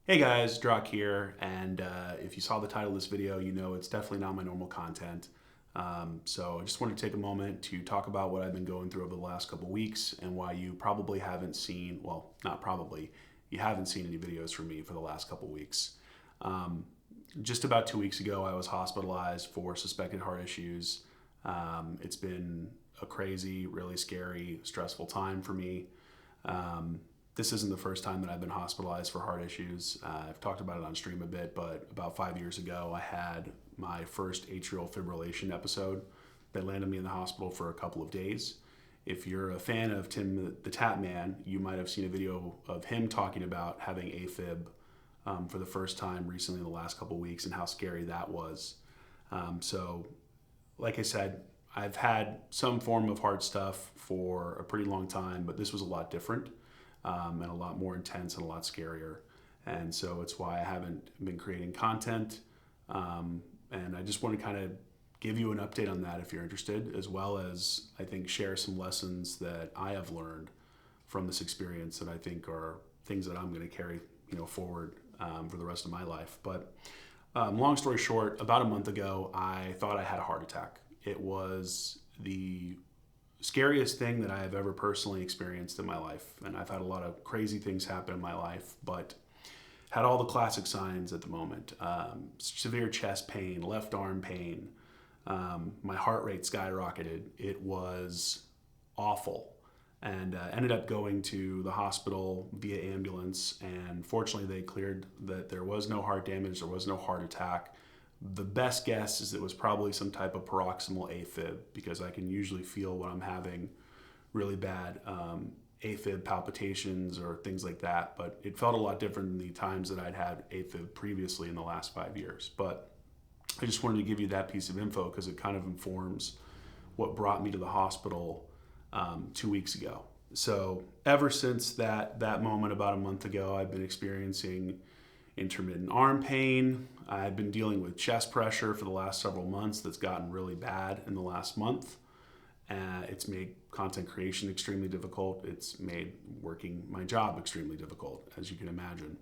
Hey guys, Drock here, and if you saw the title of this video, you know it's definitely not my normal content. So I just wanted to take a moment to talk about what I've been going through over the last couple weeks and why you probably haven't seen, well, not probably, you haven't seen any videos from me for the last couple weeks. Um, just about 2 weeks ago, I was hospitalized for suspected heart issues. It's been a crazy, really scary, stressful time for me. Um, this isn't the first time that I've been hospitalized for heart issues. I've talked about it on stream a bit, but about 5 years ago, I had my first atrial fibrillation episode that landed me in the hospital for a couple of days. If you're a fan of Tim the Tap Man, you might have seen a video of him talking about having AFib for the first time recently in the last couple of weeks and how scary that was. So, like I said, I've had some form of heart stuff for a pretty long time, but this was a lot different and a lot more intense and a lot scarier. And so it's why I haven't been creating content. And I just want to kind of give you an update on that if you're interested, as well as I think share some lessons that I have learned from this experience that I think are things that I'm going to carry, forward for the rest of my life. But long story short, about a month ago, I thought I had a heart attack. It was the scariest thing that I have ever personally experienced in my life. And I've had a lot of crazy things happen in my life, but had all the classic signs at the moment. Severe chest pain, left arm pain. My heart rate skyrocketed. It was awful. And ended up going to the hospital via ambulance. And fortunately, they cleared that there was no heart damage, there was no heart attack. The best guess is it was probably some type of paroxysmal AFib because I can usually feel when I'm having really bad AFib palpitations or things like that. But it felt a lot different than the times that I'd had AFib previously in the last 5 years. But I just wanted to give you that piece of info because it kind of informs what brought me to the hospital 2 weeks ago. So ever since that moment about a month ago, I've been experiencing intermittent arm pain. I've been dealing with chest pressure for the last several months that's gotten really bad in the last month. It's made content creation extremely difficult. It's made working my job extremely difficult, as you can imagine.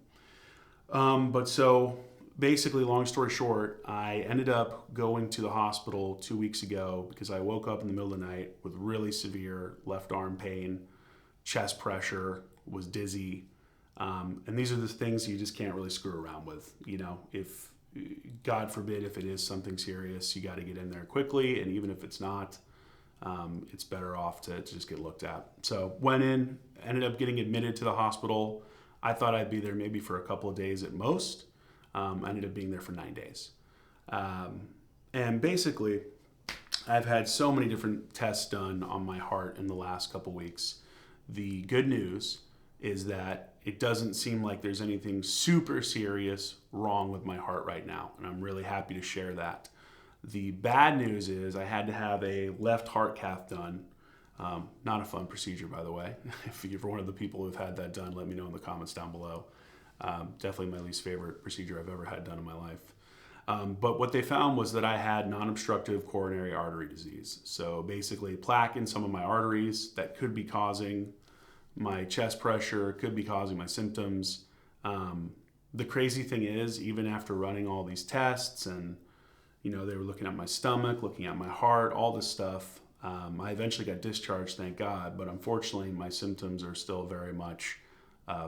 But so basically, long story short, I ended up going to the hospital 2 weeks ago because I woke up in the middle of the night with really severe left arm pain, chest pressure, was dizzy. And these are the things you just can't really screw around with. If God forbid, if it is something serious, you got to get in there quickly. And even if it's not, it's better off to just get looked at. So went in, ended up getting admitted to the hospital. I thought I'd be there maybe for a couple of days at most. I ended up being there for 9 days. And basically, I've had so many different tests done on my heart in the last couple weeks. The good news is that it doesn't seem like there's anything super serious wrong with my heart right now, and I'm really happy to share that. The bad news is I had to have a left heart cath done. Not a fun procedure, by the way. If you're one of the people who've had that done, let me know in the comments down below. Definitely my least favorite procedure I've ever had done in my life. But what they found was that I had non-obstructive coronary artery disease. So basically plaque in some of my arteries that could be causing my chest pressure, could be causing my symptoms. The crazy thing is, even after running all these tests and, they were looking at my stomach, looking at my heart, all this stuff, I eventually got discharged, thank God. But unfortunately, my symptoms are still very much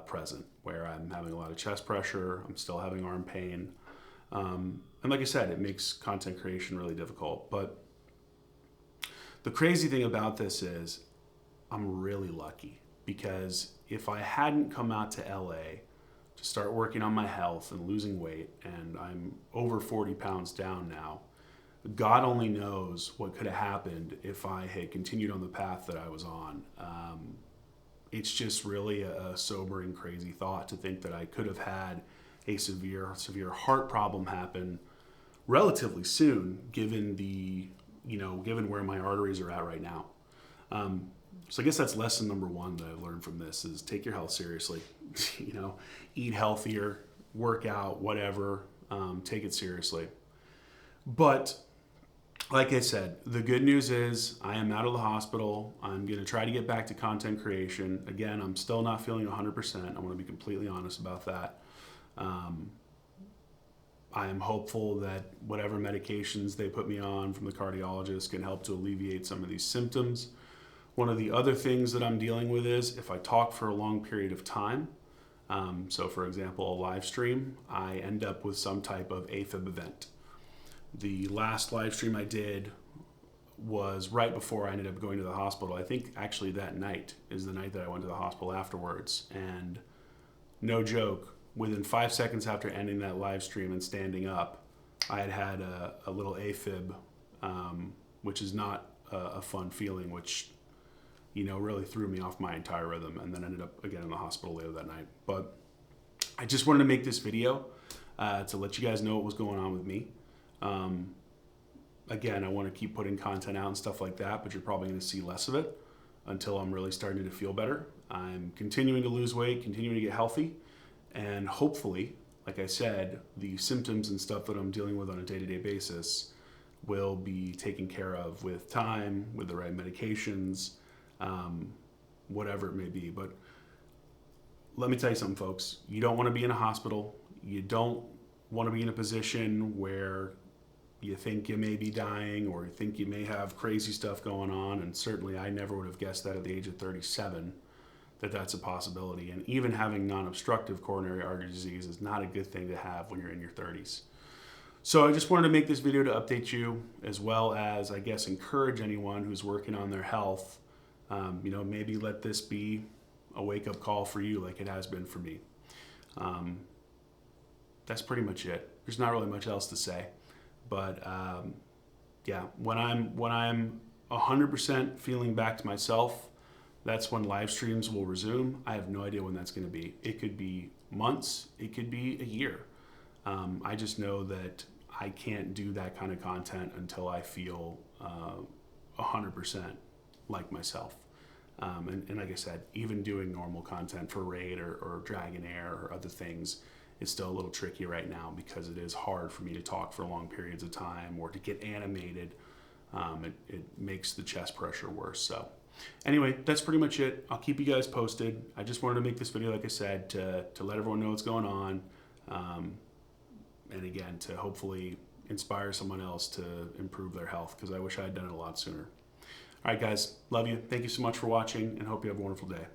present, where I'm having a lot of chest pressure, I'm still having arm pain. And like I said, it makes content creation really difficult. But the crazy thing about this is I'm really lucky because if I hadn't come out to LA to start working on my health and losing weight, and I'm over 40 pounds down now, God only knows what could have happened if I had continued on the path that I was on. It's just really a sobering, crazy thought to think that I could have had a severe heart problem happen relatively soon, given given where my arteries are at right now. So I guess that's lesson number one that I've learned from this is take your health seriously. Eat healthier, work out, whatever. Take it seriously. But like I said, the good news is I am out of the hospital. I'm going to try to get back to content creation. Again, I'm still not feeling 100%. I want to be completely honest about that. I am hopeful that whatever medications they put me on from the cardiologist can help to alleviate some of these symptoms. One of the other things that I'm dealing with is if I talk for a long period of time, so for example, a live stream, I end up with some type of AFib event. The last live stream I did was right before I ended up going to the hospital. I think actually that night is the night that I went to the hospital afterwards. And no joke, within 5 seconds after ending that live stream and standing up, I had a little AFib, which is not a fun feeling, which really threw me off my entire rhythm, and then ended up again in the hospital later that night. But I just wanted to make this video to let you guys know what was going on with me. Again, I want to keep putting content out and stuff like that, but you're probably going to see less of it until I'm really starting to feel better. I'm continuing to lose weight, continuing to get healthy, and hopefully, like I said, the symptoms and stuff that I'm dealing with on a day-to-day basis will be taken care of with time, with the right medications, whatever it may be. But let me tell you something, folks. You don't want to be in a hospital. You don't want to be in a position where you think you may be dying or you think you may have crazy stuff going on. And certainly I never would have guessed that at the age of 37, that that's a possibility. And even having non-obstructive coronary artery disease is not a good thing to have when you're in your 30s. So I just wanted to make this video to update you, as well as, I guess, encourage anyone who's working on their health. Maybe let this be a wake-up call for you like it has been for me. That's pretty much it. There's not really much else to say. But yeah, when I'm 100% feeling back to myself, that's when live streams will resume. I have no idea when that's going to be. It could be months. It could be a year. I just know that I can't do that kind of content until I feel 100% like myself. And like I said, even doing normal content for Raid or Dragon Air or other things is still a little tricky right now because it is hard for me to talk for long periods of time or to get animated. It makes the chest pressure worse. So anyway, that's pretty much it. I'll keep you guys posted. I just wanted to make this video, like I said, to let everyone know what's going on. And again, to hopefully inspire someone else to improve their health, because I wish I had done it a lot sooner. All right, guys, love you. Thank you so much for watching, and hope you have a wonderful day.